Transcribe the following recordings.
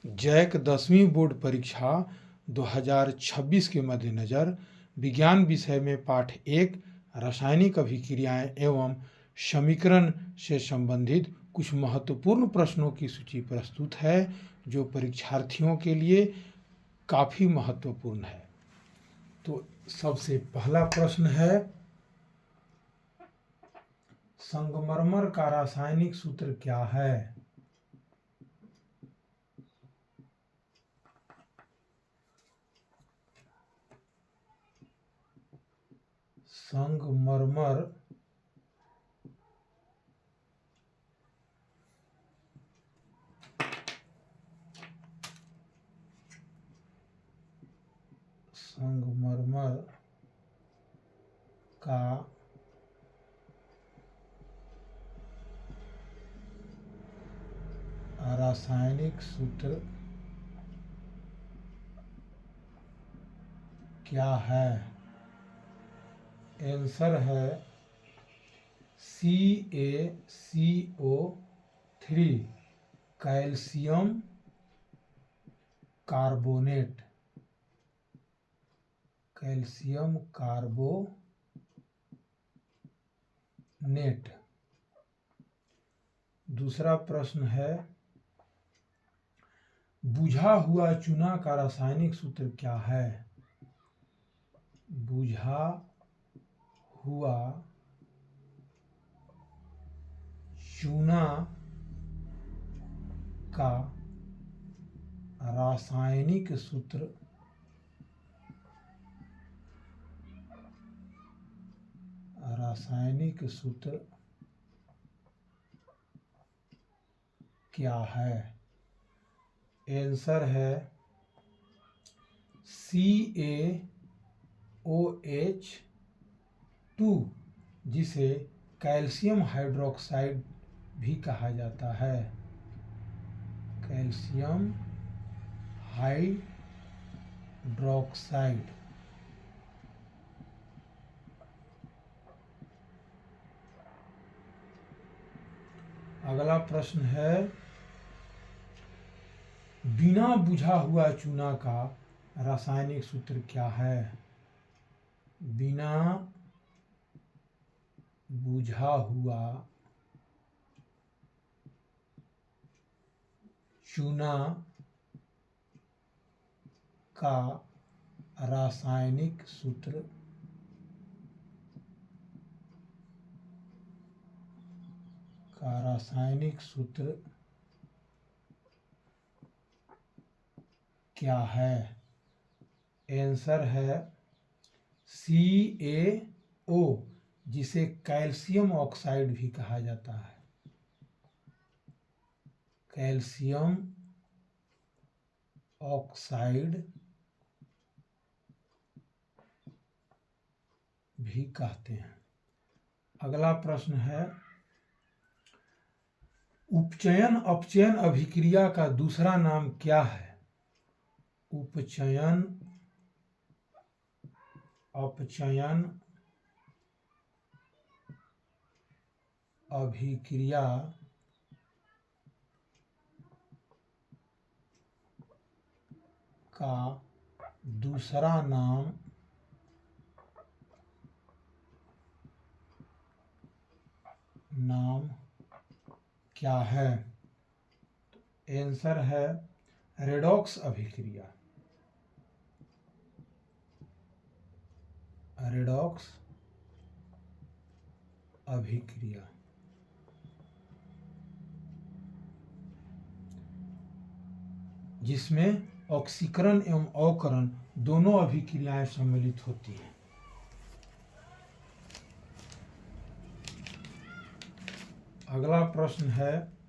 Jack 10वीं board परीक्षा 2026 के मद्देनज़र विज्ञान विषय में पाठ 1 रासायनिक अभिक्रियाएं एवं समीकरण से संबंधित कुछ महत्वपूर्ण प्रश्नों की सूची प्रस्तुत है जो परीक्षार्थियों के लिए काफ़ी महत्वपूर्ण है। तो सबसे पहला प्रश्न है, संगमरमर का रासायनिक सूत्र क्या है? संगमरमर का रासायनिक सूत्र क्या है? आंसर है CaCO3 calcium carbonate. Calcium carbonate. दूसरा प्रश्न है, बुझा हुआ चूना का रासायनिक सूत्र क्या है? बुझा हुआ चूना का रासायनिक सूत्र क्या है? आंसर है CaOH2 जिसे कैल्शियम हाइड्रोक्साइड भी कहा जाता है। Calcium hydroxide. अगला प्रश्न है, बिना बुझा हुआ चूना का रासायनिक सूत्र क्या है? बिना बुझा हुआ चूना का रासायनिक सूत्र क्या है? आंसर है CaO जिसे कैल्शियम ऑक्साइड भी कहा जाता है। कैल्शियम ऑक्साइड भी कहते हैं। अगला प्रश्न है, उपचयन अपचयन अभिक्रिया का दूसरा नाम क्या है? उपचयन अपचयन अभिक्रिया का दूसरा नाम क्या है? आंसर है रेडॉक्स अभिक्रिया। रेडॉक्स अभिक्रिया। जिसमें ऑक्सीकरण एवं अवकरण दोनों अभिक्रियाएं सम्मिलित होती हैं। अगला प्रश्न है,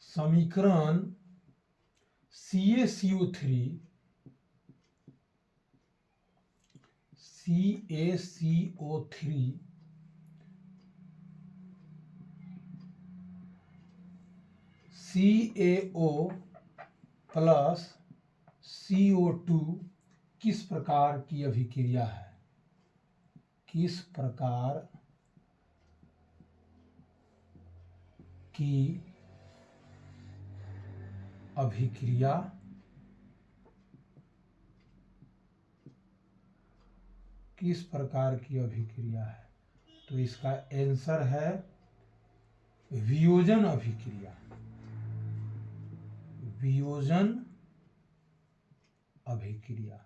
समीकरण CaCO3 CaO प्लस CO2 किस प्रकार की अभिक्रिया है? किस प्रकार की अभिक्रिया किस प्रकार की अभिक्रिया है? तो इसका आंसर है वियोजन अभिक्रिया। वियोजन अभिक्रिया।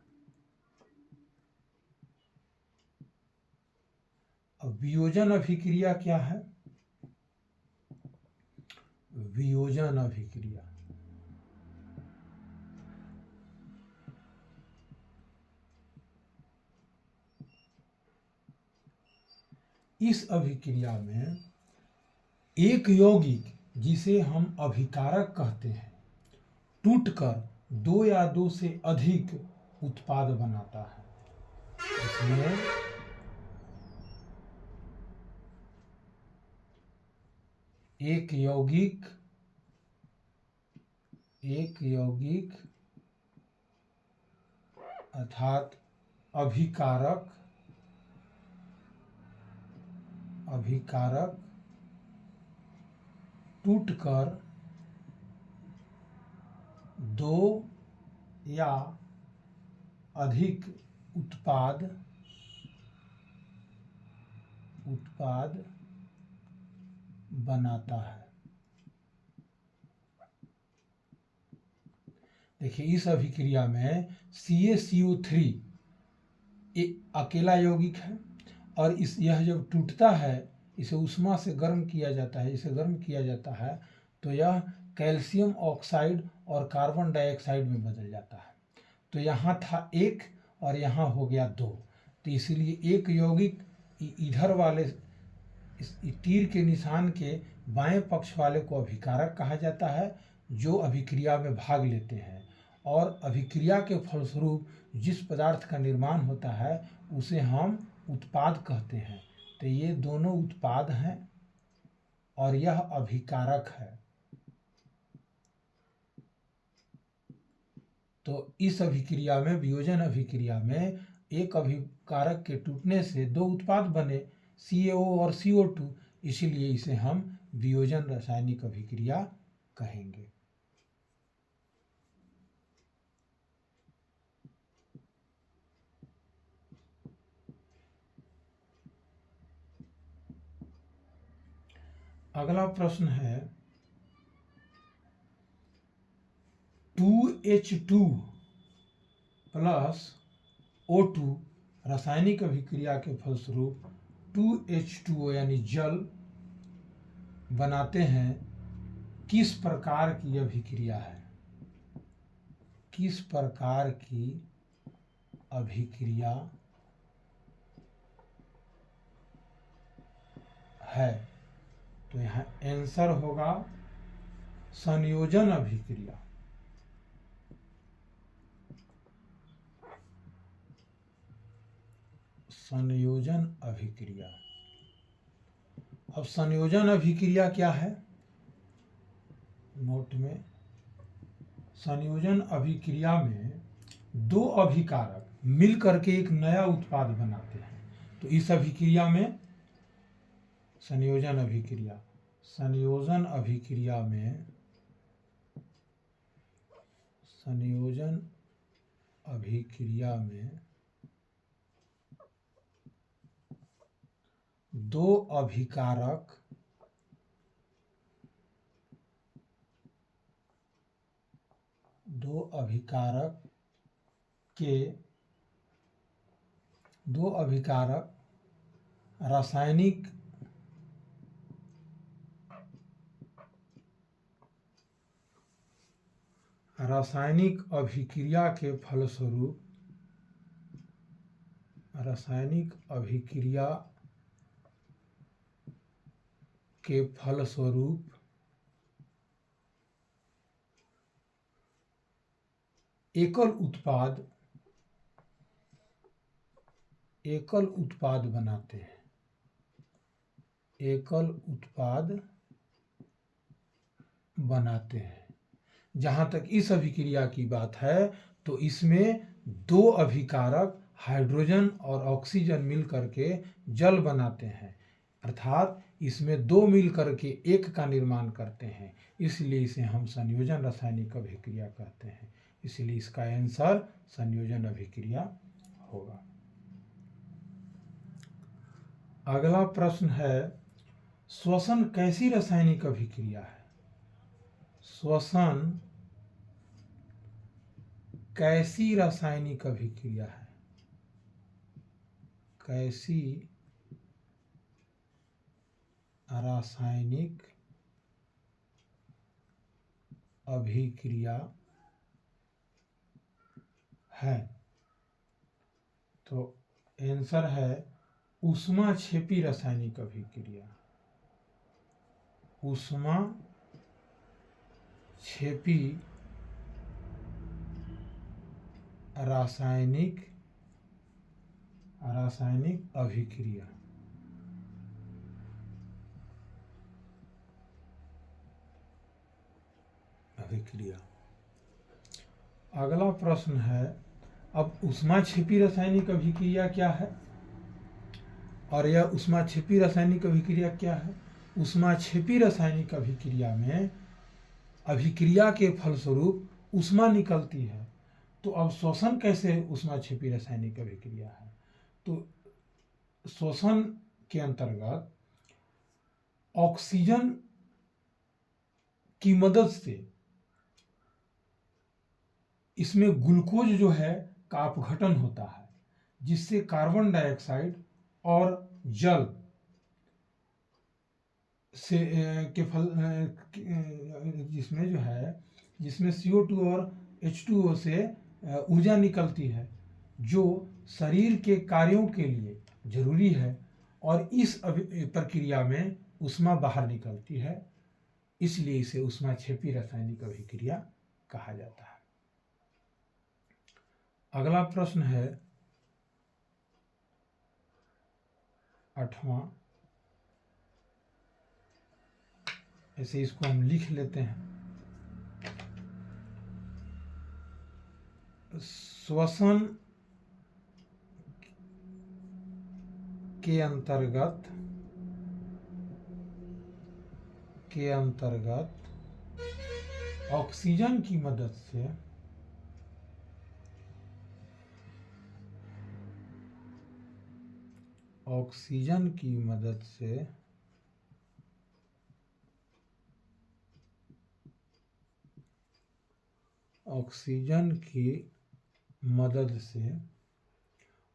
अब वियोजन अभिक्रिया क्या है? वियोजन अभिक्रिया इस अभिक्रिया में एक यौगिक जिसे हम अभिकारक कहते हैं टूटकर दो या दो से अधिक उत्पाद बनाता है। इसमें एक यौगिक अर्थात अभिकारक टूटकर दो या अधिक उत्पाद बनाता है। देखिए इस अभिक्रिया में CaCO3 अकेला यौगिक है और यह जब टूटता है इसे उष्मा से गर्म किया जाता है। इसे गर्म किया जाता है तो यह कैल्शियम ऑक्साइड और कार्बन डाइऑक्साइड में बदल जाता है। तो यहाँ था एक और यहाँ हो गया दो। तो इसीलिए एक यौगिक इधर वाले इस तीर के निशान के बाएं पक्ष वाले को अभिकारक कहा जाता है, जो अभिक्रिया में भाग लेते हैं। और अभिक्रिया के फलस्वरूप जिस पदार्थ का निर्माण होता है उसे हम उत्पाद कहते हैं। तो ये दोनों उत्पाद हैं और यह अभिकारक है। तो इस अभिक्रिया में, वियोजन अभिक्रिया में, एक अभिकारक के टूटने से दो उत्पाद बने, CaO और CO2, इसीलिए इसे हम वियोजन रासायनिक अभिक्रिया कहेंगे। अगला प्रश्न है 2H2 प्लस O2 रासायनिक अभिक्रिया के फलस्वरूप 2H2O यानी जल बनाते हैं। किस प्रकार की अभिक्रिया है? किस प्रकार की अभिक्रिया है? तो यहाँ आंसर होगा संयोजन अभिक्रिया। संयोजन अभिक्रिया। अब संयोजन अभिक्रिया क्या है? नोट में, संयोजन अभिक्रिया में दो अभिकारक मिलकर के एक नया उत्पाद बनाते हैं। तो इस अभिक्रिया में संयोजन अभिक्रिया में दो अभिकारक रासायनिक अभिक्रिया के फलस्वरूप एकल उत्पाद बनाते हैं। जहां तक इस अभिक्रिया की बात है तो इसमें दो अभिकारक हाइड्रोजन और ऑक्सीजन मिल करके जल बनाते हैं, अर्थात इसमें दो मिल करके एक का निर्माण करते हैं, इसलिए इसे हम संयोजन रासायनिक अभिक्रिया कहते हैं। इसलिए इसका आंसर संयोजन अभिक्रिया होगा। अगला प्रश्न है, श्वसन कैसी रासायनिक अभिक्रिया है? श्वसन कैसी रासायनिक अभिक्रिया है? कैसी रासायनिक अभिक्रिया है? तो आंसर है ऊष्माक्षेपी रासायनिक अभिक्रिया। ऊष्माक्षेपी रासायनिक अभिक्रिया। अगला प्रश्न है, अब ऊष्माक्षेपी रासायनिक अभिक्रिया क्या है और यह ऊष्माक्षेपी रासायनिक अभिक्रिया क्या है? ऊष्माक्षेपी रासायनिक अभिक्रिया में अभिक्रिया के फलस्वरूप ऊष्मा निकलती है। तो अब श्वसन कैसे ऊष्माक्षेपी रासायनिक अभिक्रिया है? तो श्वसन के अंतर्गत ऑक्सीजन की मदद से इसमें ग्लूकोज जो है का अपघटन होता है, जिससे कार्बन डाइऑक्साइड और जल से के फल जिसमें CO2 और H2O से ऊर्जा निकलती है, जो शरीर के कार्यों के लिए जरूरी है, और इस प्रक्रिया में ऊष्मा बाहर निकलती है, इसलिए इसे ऊष्माक्षेपी रासायनिक अभिक्रिया कहा जाता है। अगला प्रश्न है 8वां, ऐसे इसको हम लिख लेते हैं। श्वसन के अंतर्गत ऑक्सीजन की मदद से ऑक्सीजन की मदद से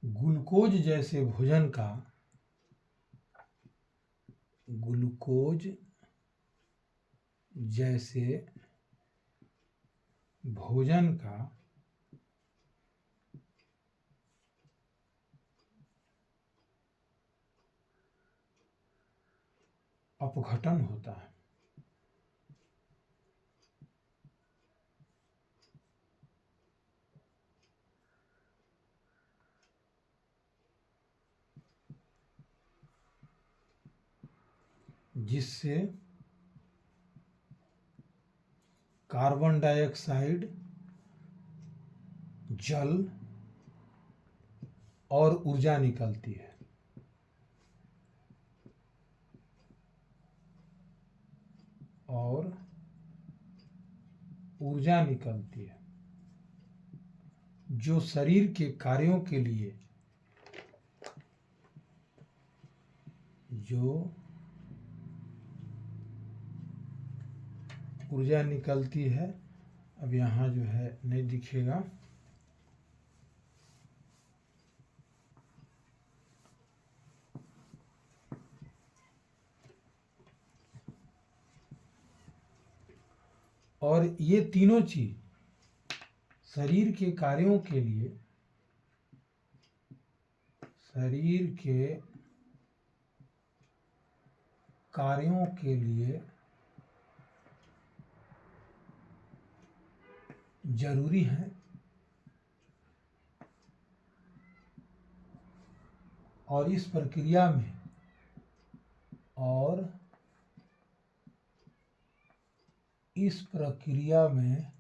ग्लूकोज जैसे भोजन का अपघटन होता है। जिससे कार्बन डाइऑक्साइड, जल और ऊर्जा निकलती है। जो शरीर के कार्यों के लिए ऊर्जा निकलती है। अब यहाँ जो है नहीं दिखेगा, और ये तीनों चीज शरीर के कार्यों के लिए जरूरी है, और इस प्रक्रिया में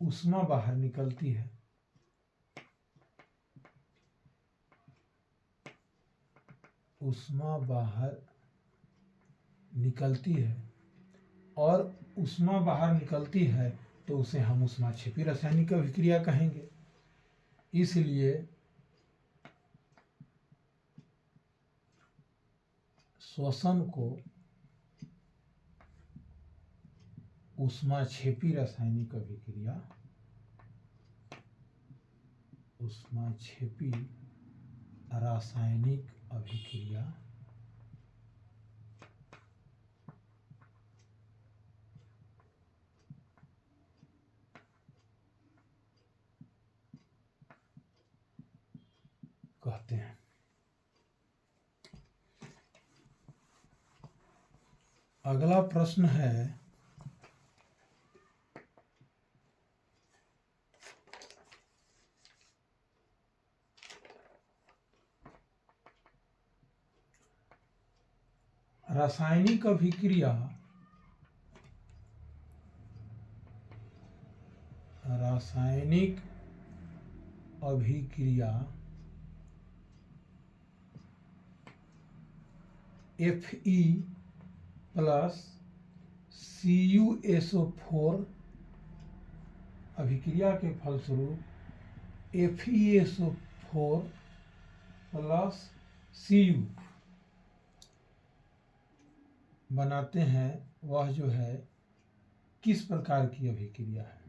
ऊष्मा बाहर निकलती है। ऊष्मा बाहर निकलती है और ऊष्मा बाहर निकलती है तो उसे हम ऊष्माक्षेपी रासायनिक अभिक्रिया कहेंगे। इसलिए श्वसन को ऊष्माक्षेपी रासायनिक अभिक्रिया, ऊष्माक्षेपी रासायनिक अभिक्रिया कहते हैं। अगला प्रश्न है रासायनिक अभिक्रिया Fe प्लस CuSO4 अभिक्रिया के फलस्वरूप FeSO4 प्लस Cu बनाते हैं, वह जो है किस प्रकार की अभिक्रिया है?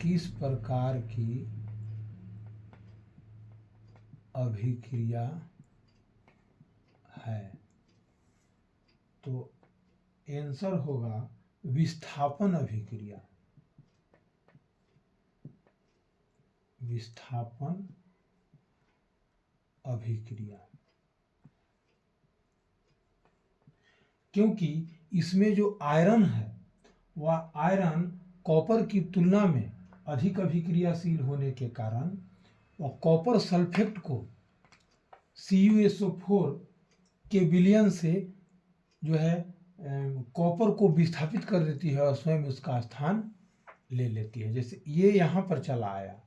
किस प्रकार की अभिक्रिया है? तो आंसर होगा विस्थापन अभिक्रिया। विस्थापन अभिक्रिया, क्योंकि इसमें जो आयरन है वह आयरन कॉपर की तुलना में अधिक अभिक्रियाशील होने के कारण वह कॉपर सल्फेट को CuSO4 के विलयन से जो है कॉपर को विस्थापित कर देती है और स्वयं उसका स्थान ले लेती है। जैसे ये यहाँ पर चला आया,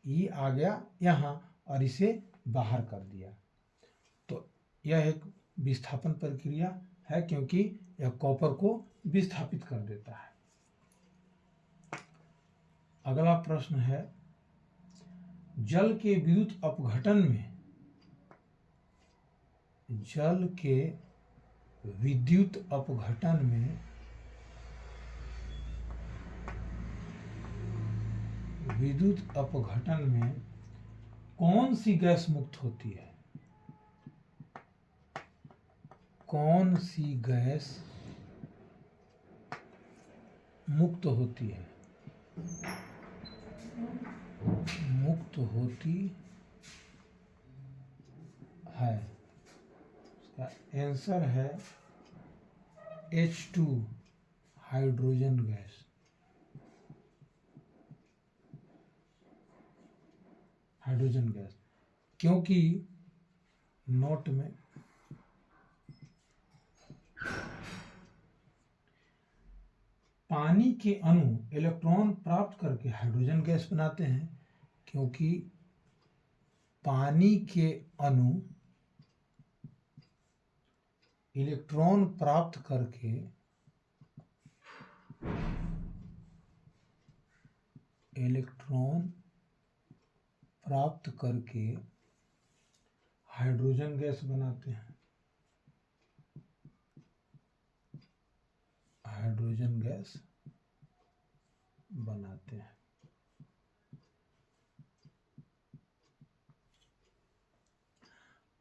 ये आ गया यहाँ और इसे बाहर कर दिया, तो यह एक विस्थापन प्रक्रिया है क्योंकि यह कॉपर को विस्थापित कर देता है। अगला प्रश्न है जल के विद्युत अपघटन में, जल के विद्युत अपघटन में कौन सी गैस मुक्त होती है? कौन सी गैस मुक्त होती है? मुक्त होती है, इसका आंसर है H2 hydrogen gas. Hydrogen gas, क्योंकि नोट में पानी के अणु इलेक्ट्रॉन प्राप्त करके हाइड्रोजन गैस बनाते हैं, क्योंकि पानी के अणु इलेक्ट्रॉन प्राप्त करके हाइड्रोजन गैस बनाते हैं। हाइड्रोजन गैस बनाते हैं।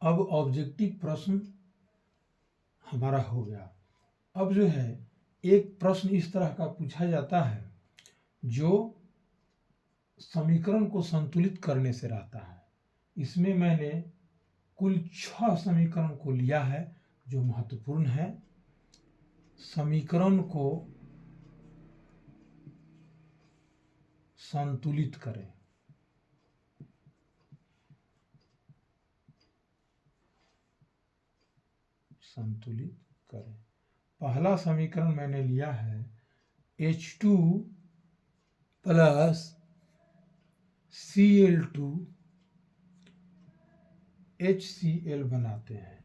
अब ऑब्जेक्टिव प्रश्न हमारा हो गया। अब जो है एक प्रश्न इस तरह का पूछा जाता है जो समीकरण को संतुलित करने से रहता है। इसमें मैंने कुल 6 समीकरण को लिया है जो महत्वपूर्ण है। समीकरण को संतुलित करें। संतुलित करें। पहला समीकरण मैंने लिया है H2 प्लस Cl2 HCl बनाते हैं।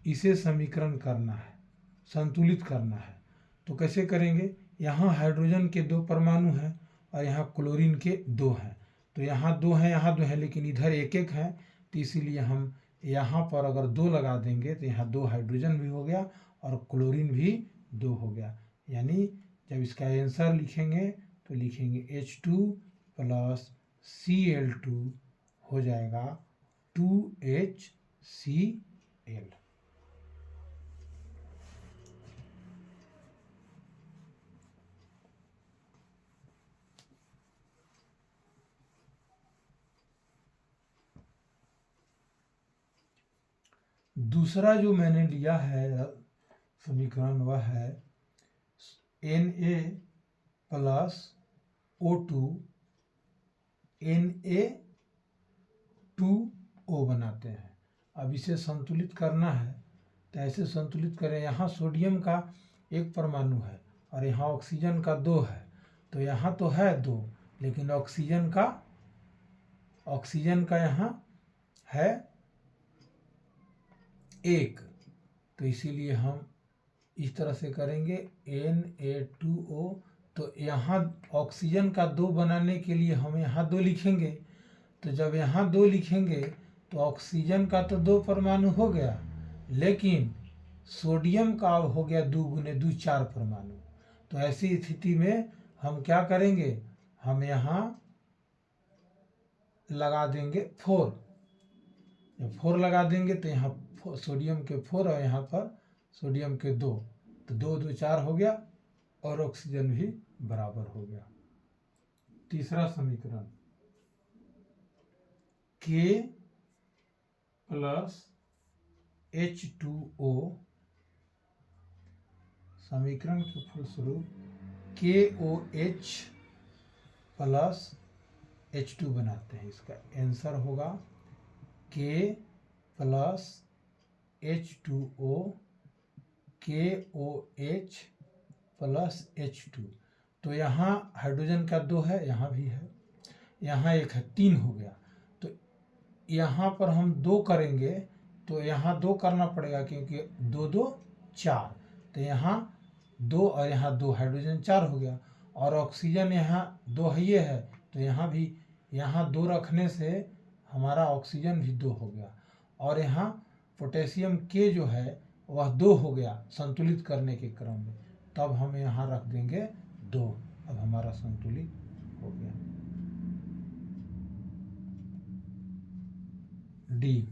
इसे समीकरण करना है, संतुलित करना है। तो कैसे करेंगे? यहाँ हाइड्रोजन के 2 परमाणु हैं और यहाँ क्लोरीन के 2 हैं। तो यहाँ 2 हैं, यहाँ 2 हैं, लेकिन इधर एक एक है। तो इसीलिए हम यहाँ पर अगर 2 लगा देंगे तो यहाँ 2 हाइड्रोजन भी हो गया और क्लोरीन भी 2 हो गया। यानी जब इसका आंसर लिखेंगे तो लिखेंगे H2 प्लस Cl2 हो जाएगा 2HCl। दूसरा जो मैंने लिया है समीकरण वह है Na प्लस O2 Na2O बनाते हैं। अब इसे संतुलित करना है तो ऐसे संतुलित करें। यहाँ सोडियम का 1 परमाणु है और यहाँ ऑक्सीजन का 2 है। तो यहाँ तो है 2, लेकिन ऑक्सीजन का यहाँ है 1। तो इसीलिए हम इस तरह से करेंगे Na2O। तो यहाँ ऑक्सीजन का 2 बनाने के लिए हम यहाँ 2 लिखेंगे। तो जब यहाँ 2 लिखेंगे तो ऑक्सीजन का तो 2 परमाणु हो गया, लेकिन सोडियम का हो गया 2 गुने 2 4 परमाणु। तो ऐसी स्थिति में हम क्या करेंगे? हम यहाँ लगा देंगे 4। जब 4 लगा देंगे तो यहाँ सोडियम के 4 और यहाँ पर सोडियम के 2, तो 2 2 4 हो गया और ऑक्सीजन भी बराबर हो गया। तीसरा समीकरण K प्लस H2O, समीकरण के फलस्वरूप KOH प्लस H2 बनाते हैं। इसका आंसर होगा K plus H2O KOH plus H2। तो यहाँ हाइड्रोजन का 2 है, यहाँ भी है, यहाँ 1 है, 3 हो गया। तो यहाँ पर हम 2 करेंगे तो यहाँ 2 करना पड़ेगा, क्योंकि 2 2 4। तो यहाँ 2 और यहाँ 2, हाइड्रोजन 4 हो गया। और ऑक्सीजन यहाँ 2 है, ये है, तो यहाँ भी 2 रखने से हमारा ऑक्सीजन भी 2 हो गया। और यहाँ पोटेशियम के जो है वह 2 हो गया संतुलित करने के क्रम में, तब हम यहाँ रख देंगे 2। अब हमारा संतुलित हो गया। D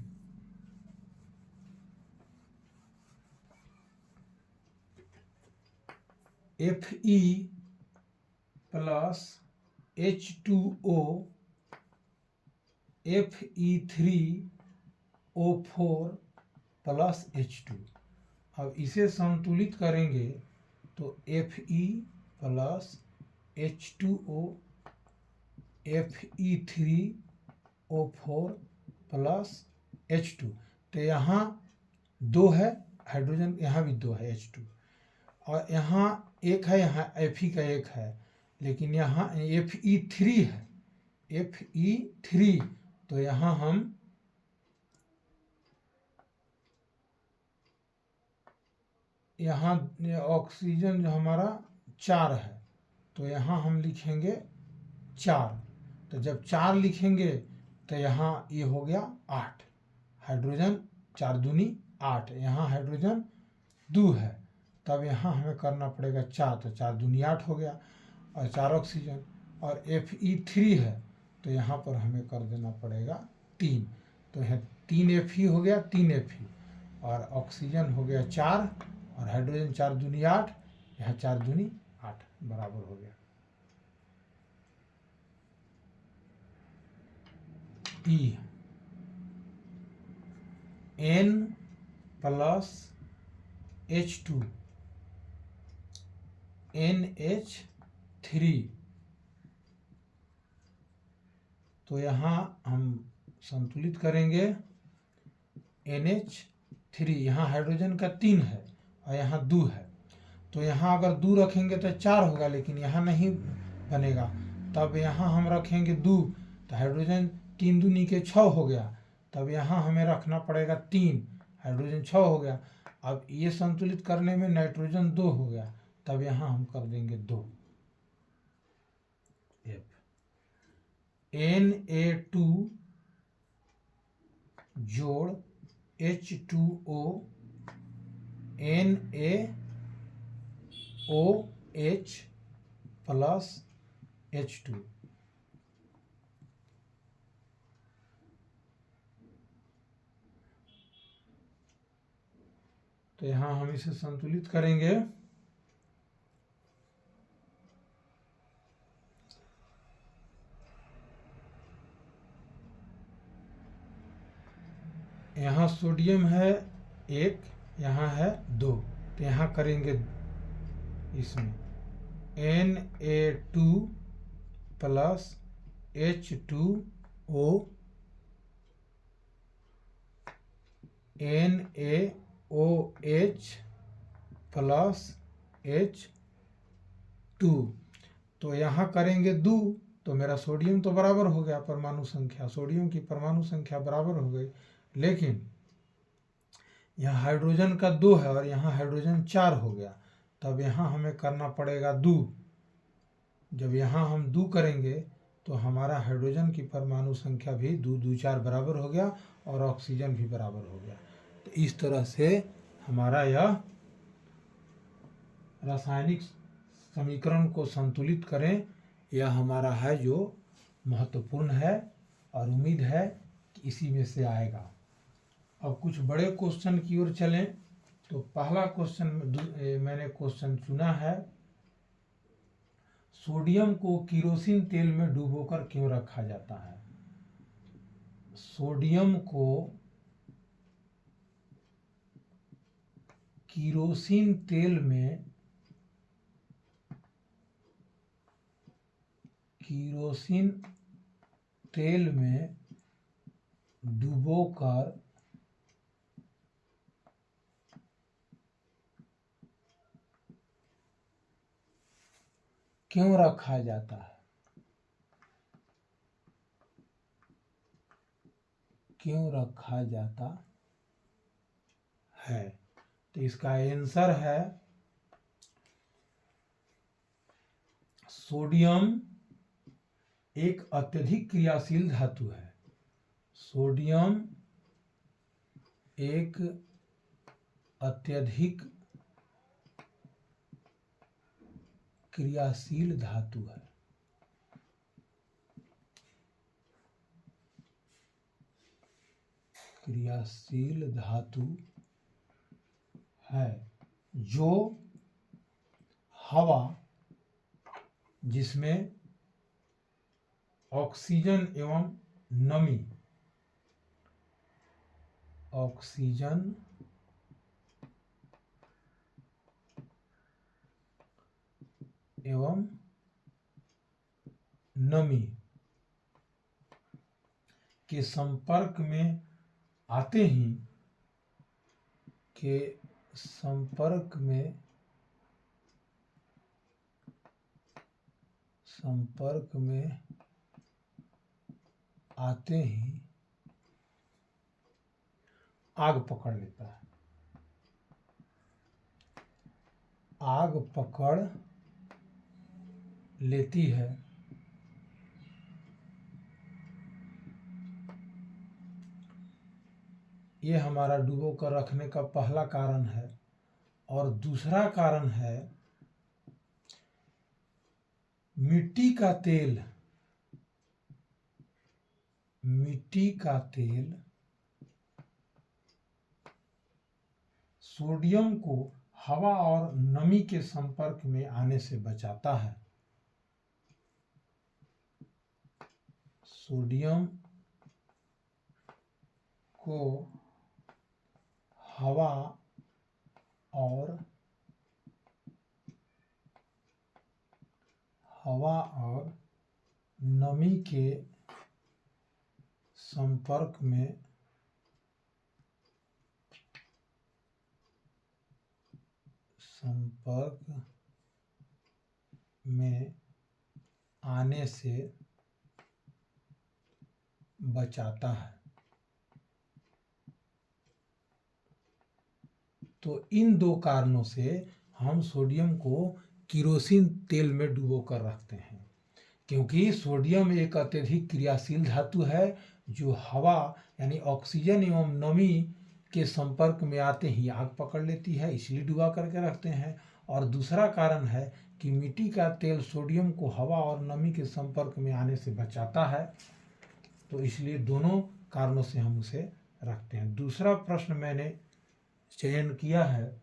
Fe plus H2O Fe3O4 plus H2। अब इसे संतुलित करेंगे तो Fe plus H2O Fe3O4 plus H2। तो यहाँ 2 है हाइड्रोजन, यहाँ भी 2 है H2, और यहाँ 1 है, यहाँ Fe का 1 है, लेकिन यहाँ Fe3 है, Fe3। तो यहाँ हम ऑक्सीजन जो हमारा 4 है, तो यहाँ हम लिखेंगे 4। तो जब 4 लिखेंगे तो यहाँ ये हो गया 8, हाइड्रोजन 4 दूनी 8, यहाँ हाइड्रोजन 2 है, तब यहाँ हमें करना पड़ेगा 4। तो 4 दूनी 8 हो गया और 4 ऑक्सीजन। और Fe3 है तो यहाँ पर हमें कर देना पड़ेगा 3। तो यहाँ 3 Fe हो गया, 3 Fe, और ऑक्सीजन हो गया 4 और हाइड्रोजन 4 दूनी 8, यहाँ 4 दूनी 8 बराबर हो गया। E N plus H2 NH3। तो यहाँ हम संतुलित करेंगे NH3। यहाँ हाइड्रोजन का 3 है और यहाँ 2 है, तो यहाँ अगर 2 रखेंगे तो 4 होगा, लेकिन यहाँ नहीं बनेगा। तब यहाँ हम रखेंगे 2, तो हाइड्रोजन 3 दूनी के 6 हो गया। तब यहाँ हमें रखना पड़ेगा 3, हाइड्रोजन 6 हो गया। अब ये संतुलित करने में नाइट्रोजन 2 हो गया, तब यहाँ हम कर देंगे 2। Na2 जोड़ H2O NaOH प्लस H2। तो यहाँ हम इसे संतुलित करेंगे। यहाँ सोडियम है 1, यहाँ है 2, तो यहाँ करेंगे इसमें Na2 plus H2O NaOH plus H2। तो यहाँ करेंगे 2, तो मेरा सोडियम तो बराबर हो गया, परमाणु संख्या, सोडियम की परमाणु संख्या बराबर हो गई। लेकिन यहाँ हाइड्रोजन का 2 है और यहाँ हाइड्रोजन 4 हो गया, तब यहाँ हमें करना पड़ेगा 2। जब यहाँ हम 2 करेंगे तो हमारा हाइड्रोजन की परमाणु संख्या भी 2 2 4 बराबर हो गया और ऑक्सीजन भी बराबर हो गया। तो इस तरह से हमारा यह रासायनिक समीकरण को संतुलित करें, यह हमारा है जो महत्वपूर्ण है, और उम्मीद है कि इसी में से आएगा। अब कुछ बड़े क्वेश्चन की ओर चलें। तो पहला क्वेश्चन मैंने क्वेश्चन चुना है, सोडियम को केरोसिन तेल में डुबोकर क्यों रखा जाता है? सोडियम को केरोसिन तेल में डुबोकर क्यों रखा जाता है? क्यों रखा जाता है? तो इसका आंसर है, सोडियम एक अत्यधिक क्रियाशील धातु है। सोडियम एक अत्यधिक क्रियाशील धातु है। क्रियाशील धातु है जो हवा, जिसमें ऑक्सीजन एवं नमी, ऑक्सीजन एवं नमी के संपर्क में आते ही आग पकड़ लेता है। आग पकड़ लेती है। ये हमारा डुबो कर रखने का पहला कारण है। और दूसरा कारण है, मिट्टी का तेल सोडियम को हवा और नमी के संपर्क में आने से बचाता है। सोडियम को हवा और नमी के संपर्क में संपर्क में आने से बचाता है। तो इन दो कारणों से हम सोडियम को केरोसिन तेल में डुबो कर रखते हैं, क्योंकि सोडियम एक अत्यधिक क्रियाशील धातु है जो हवा यानी ऑक्सीजन एवं नमी के संपर्क में आते ही आग पकड़ लेती है, इसलिए डुबा करके रखते हैं। और दूसरा कारण है कि मिट्टी का तेल सोडियम को हवा और नमी के संपर्क में आने से बचाता है, तो इसलिए दोनों कारणों से हम उसे रखते हैं। दूसरा प्रश्न मैंने चयन किया है,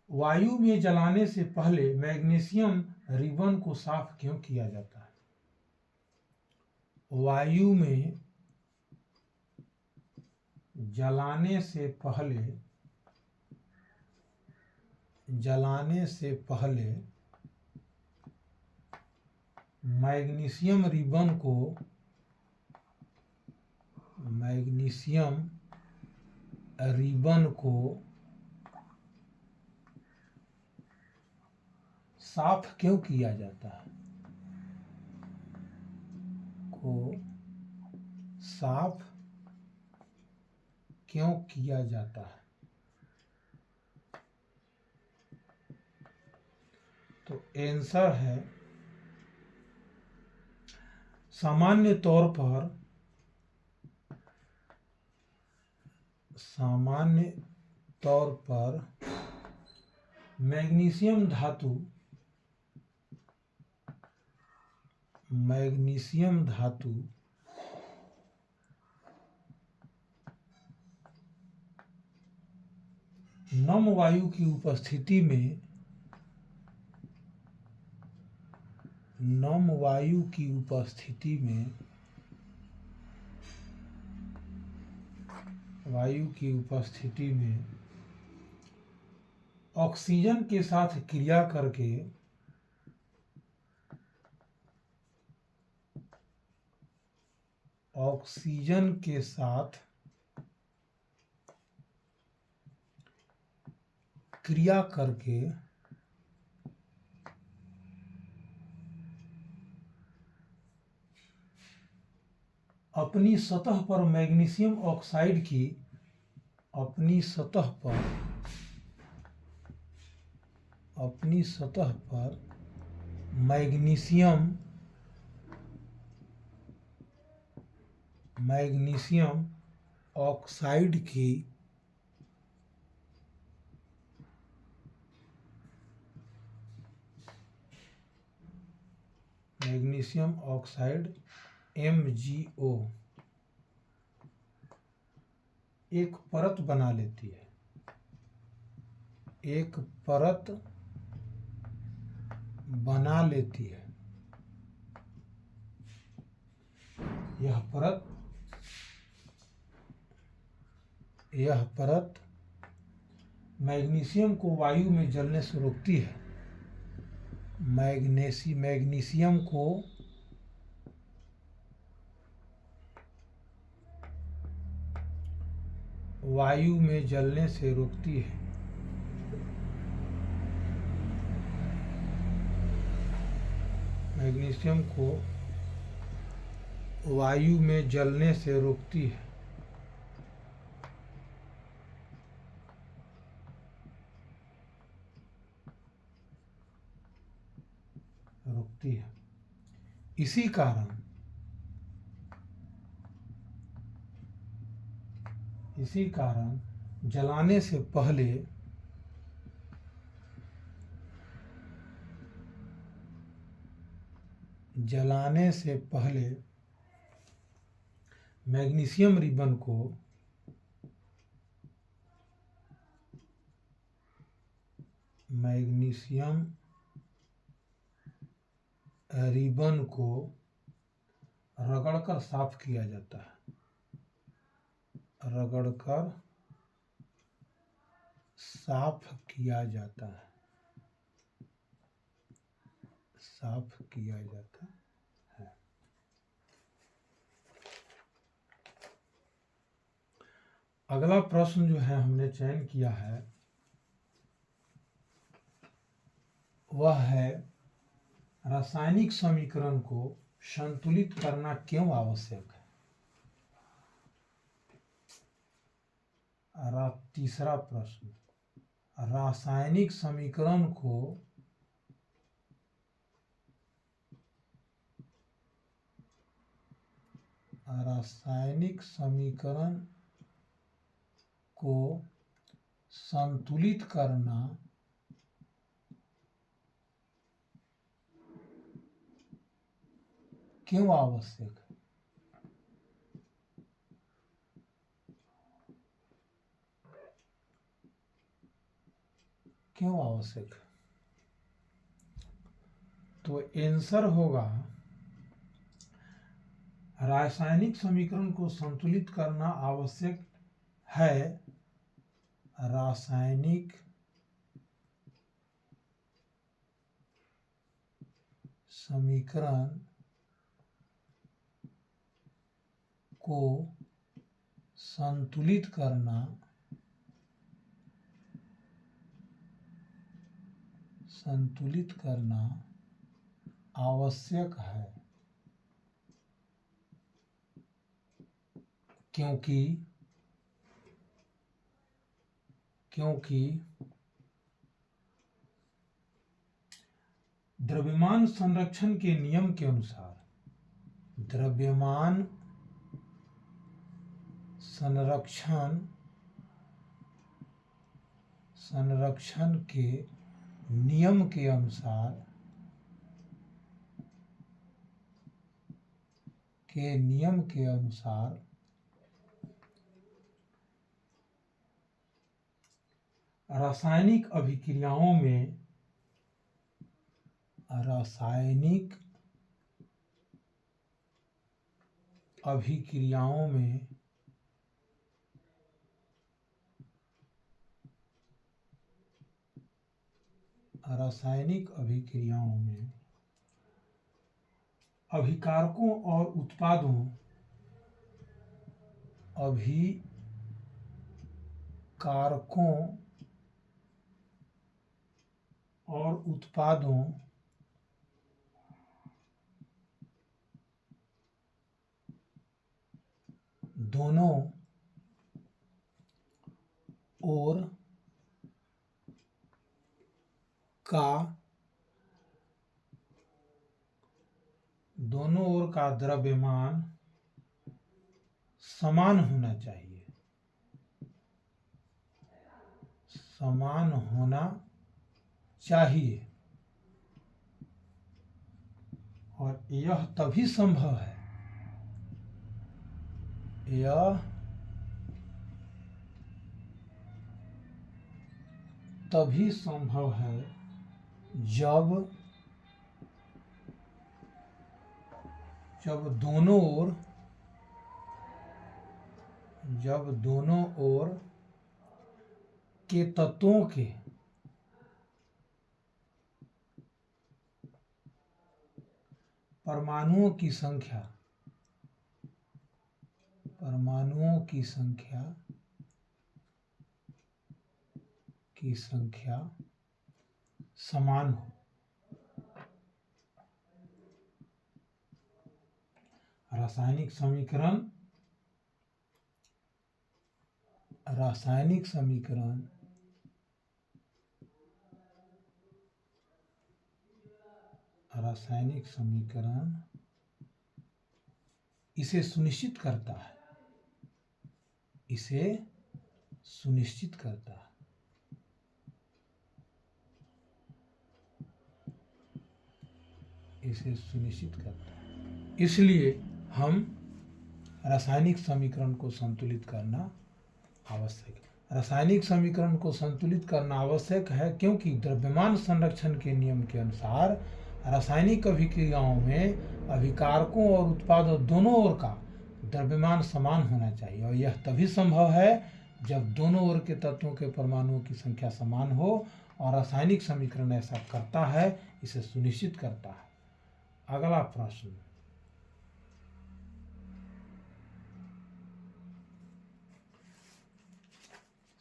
वायु में जलाने से पहले मैग्नीशियम रिबन को साफ क्यों किया जाता है? वायु में जलाने से पहले मैग्नीशियम रिबन को साफ क्यों किया जाता है? साफ क्यों किया जाता है? तो आंसर है, सामान्य तौर पर मैग्नीशियम धातु नम वायु की उपस्थिति में ऑक्सीजन के साथ क्रिया करके अपनी सतह पर मैग्नीशियम ऑक्साइड की अपनी सतह पर मैग्नीशियम ऑक्साइड की MgO एक परत बना लेती है। यह परत मैग्नीशियम को वायु में जलने से रोकती है। मैग्नीशियम को वायु में जलने से रोकती है। मैग्नीशियम को वायु में जलने से रोकती है। इसी कारण जलाने से पहले मैग्नीशियम रिबन को रगड़कर साफ किया जाता है। अगला प्रश्न जो है हमने चयन किया है, वह है रासायनिक समीकरण को संतुलित करना क्यों आवश्यक है। तीसरा प्रश्न, रासायनिक समीकरण को संतुलित करना क्यों आवश्यक है। क्यों आवश्यक है, तो आंसर होगा रासायनिक समीकरण को संतुलित करना आवश्यक है। रासायनिक समीकरण को संतुलित करना आवश्यक है, क्योंकि द्रव्यमान संरक्षण के नियम के अनुसार द्रव्यमान संरक्षण के नियम के अनुसार रासायनिक अभिक्रियाओं में अभिकारकों और उत्पादों दोनों ओर का द्रव्यमान समान होना चाहिए और यह तभी संभव है जब दोनों ओर के तत्वों के परमाणुओं की संख्या समान हो। रासायनिक समीकरण इसे सुनिश्चित करता है। इसलिए हम रासायनिक समीकरण को संतुलित करना आवश्यक है। रासायनिक समीकरण को संतुलित करना आवश्यक है क्योंकि द्रव्यमान संरक्षण के नियम के अनुसार रासायनिक अभिक्रियाओं में अभिकारकों और उत्पादों दोनों ओर का द्रव्यमान समान होना चाहिए और यह तभी संभव है जब दोनों ओर के तत्वों के परमाणुओं की संख्या समान हो, और रासायनिक समीकरण ऐसा करता है, इसे सुनिश्चित करता है। अगला प्रश्न,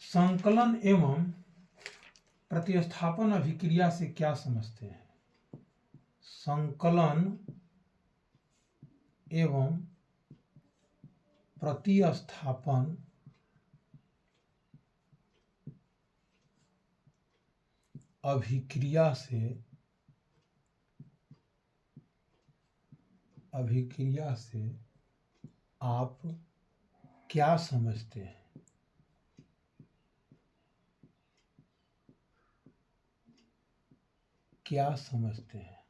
संकलन एवं प्रतिस्थापन अभिक्रिया से क्या समझते हैं? संकलन एवं प्रतिस्थापन अभिक्रिया से आप क्या समझते हैं? क्या समझते हैं?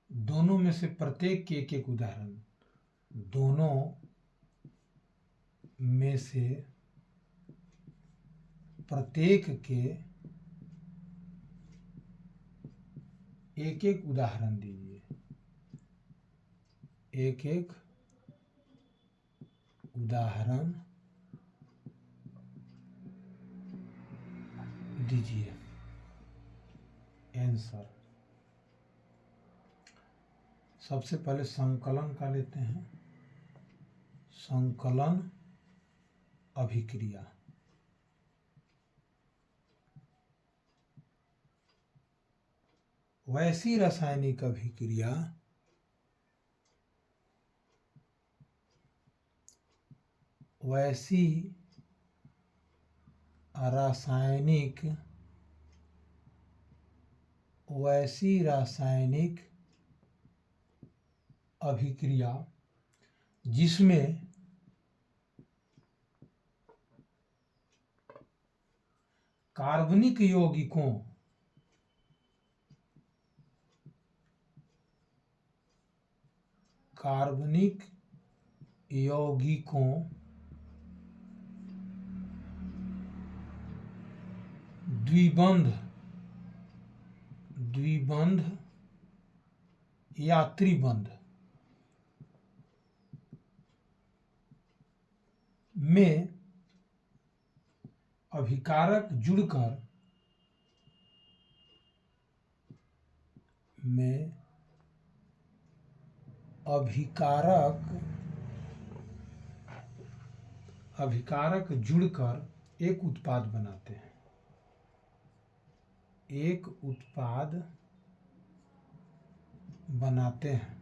दोनों में से प्रत्येक के एक उदाहरण, दोनों में से प्रत्येक के एक उदाहरण दीजिए, एक उदाहरण दीजिए। आंसर सबसे पहले संकलन का लेते हैं। संकलन अभिक्रिया, वैसी रासायनिक अभिक्रिया वैसी रासायनिक अभिक्रिया जिसमें कार्बनिक यौगिकों द्विबंध या त्रिबंध में अभिकारक जुड़कर एक उत्पाद बनाते हैं।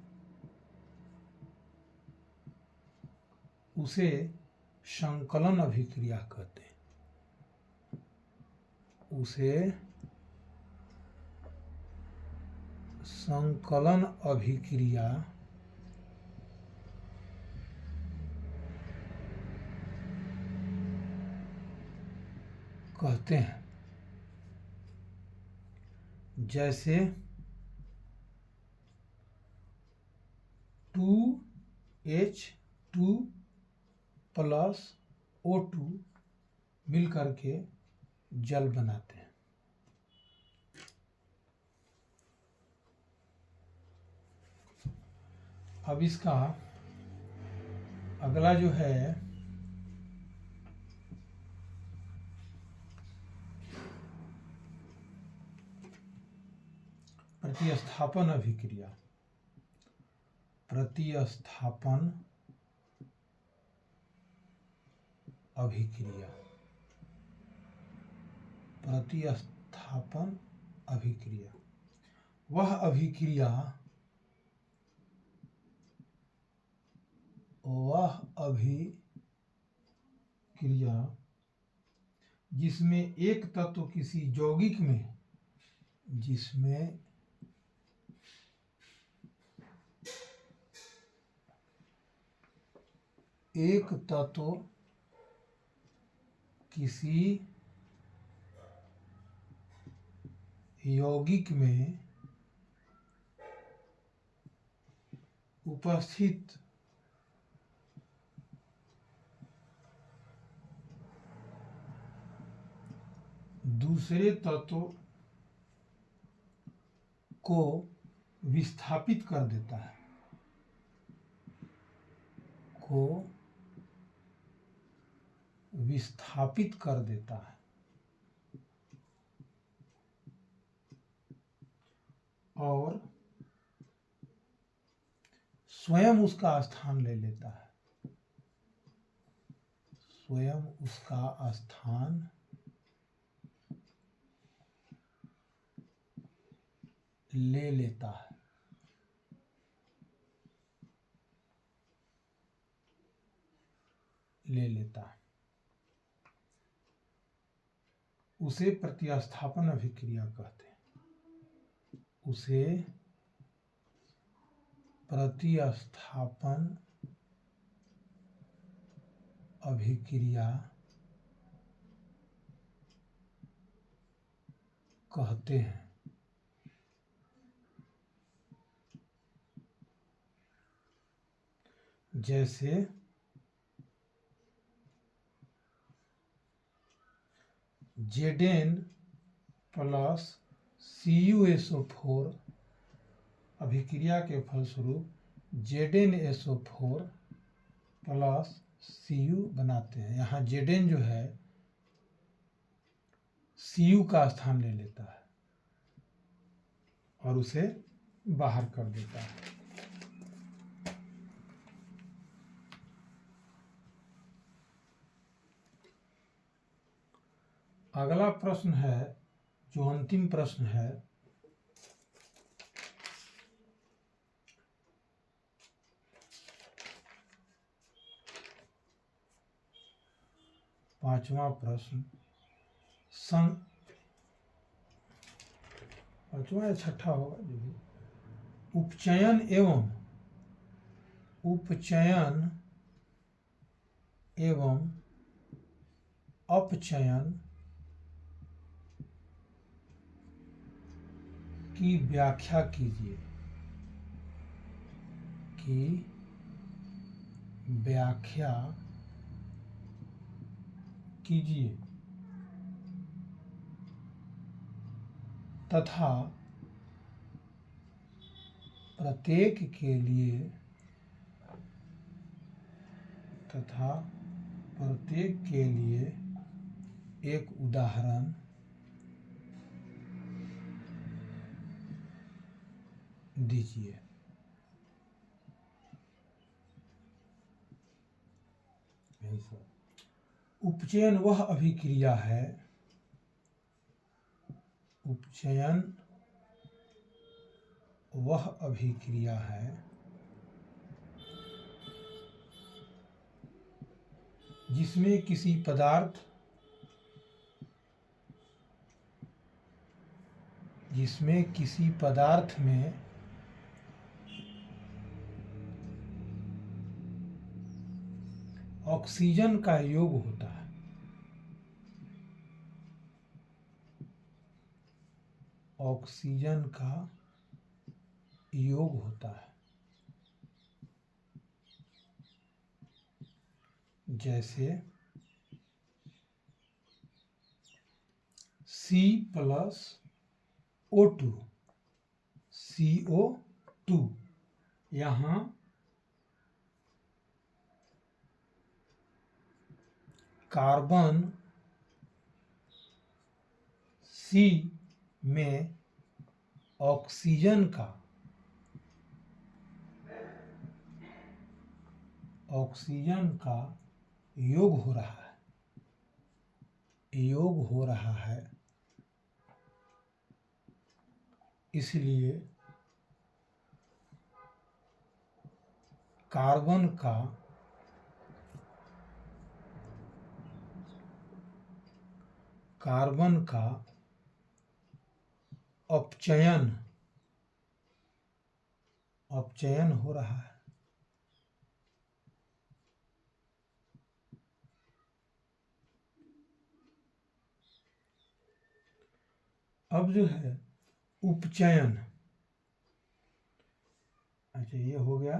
उसे संकलन अभिक्रिया कहते हैं। संकलन अभिक्रिया कहते हैं। जैसे 2H2 प्लस O2 मिलकर के जल बनाते हैं। अब इसका अगला जो है प्रतिस्थापन अभिक्रिया। वह अभिक्रिया जिसमें एक तत्व किसी यौगिक में उपस्थित दूसरे तत्व को विस्थापित कर देता है, और स्वयं उसका स्थान ले लेता है। ले लेता है। ले लेता है, उसे प्रतिस्थापन अभिक्रिया कहते हैं। उसे प्रतिस्थापन अभिक्रिया कहते हैं। जैसे Zn प्लस CuSO4 अभिक्रिया के फलस्वरूप ZnSO4 प्लस Cu बनाते हैं। यहाँ Zn जो है Cu का स्थान ले लेता है और उसे बाहर कर देता है। अगला प्रश्न है, जो अंतिम प्रश्न है, पांचवा प्रश्न, पांचवा या छठा होगा जो भी, उपचयन एवं अपचयन की व्याख्या कीजिए। तथा प्रत्येक के लिए एक उदाहरण दीजिए। उपचयन वह अभिक्रिया है जिसमें किसी पदार्थ में ऑक्सीजन का योग होता है। ऑक्सीजन का योग होता है। जैसे C+O2 CO2। यहाँ कार्बन C में ऑक्सीजन का योग हो रहा है। इसलिए कार्बन का अपचयन हो रहा है। अब जो है उपचयन, अच्छा ये हो गया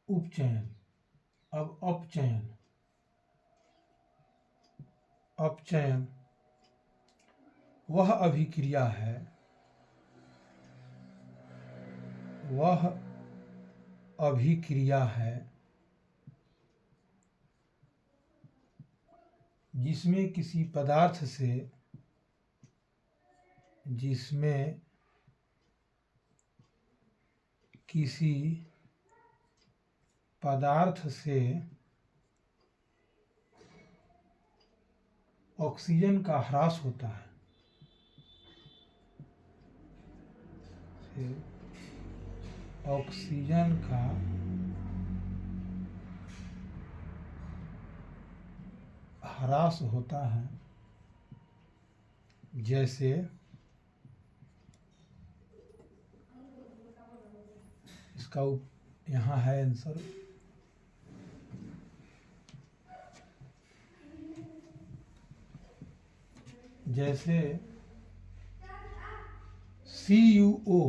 उपचयन। अब अपचयन वह अभिक्रिया है जिसमें किसी पदार्थ से ऑक्सीजन का ह्रास होता है। से ऑक्सीजन का ह्रास होता है, जैसे इसका यहाँ है आंसर, जैसे CuO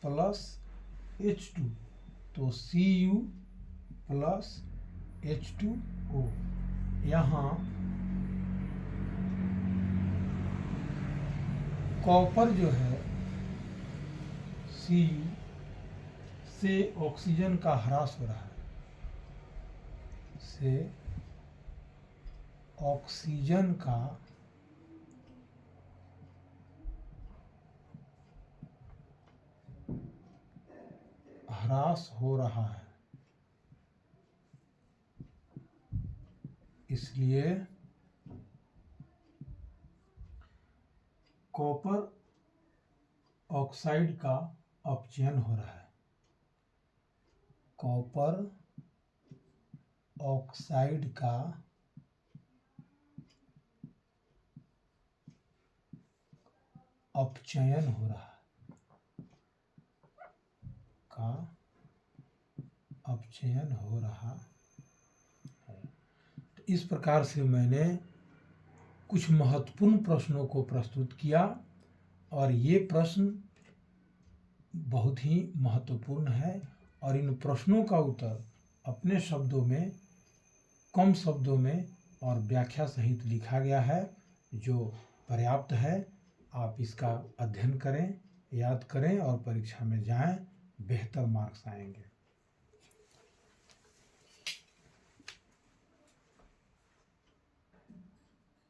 प्लस H2, तो Cu प्लस H2O, यहाँ कॉपर जो है Cu से ऑक्सीजन का ह्रास हो रहा है, से ऑक्सीजन का ह्रास हो रहा है, इसलिए कॉपर ऑक्साइड का अपचयन हो रहा है। कॉपर ऑक्साइड का अपचयन हो रहा है, का अपचयन हो रहा है। तो इस प्रकार से मैंने कुछ महत्वपूर्ण प्रश्नों को प्रस्तुत किया और ये प्रश्न बहुत ही महत्वपूर्ण है और इन प्रश्नों का उत्तर अपने शब्दों में, कम शब्दों में और व्याख्या सहित लिखा गया है, जो पर्याप्त है। आप इसका अध्ययन करें, याद करें और परीक्षा में जाएं, बेहतर मार्क्स आएंगे।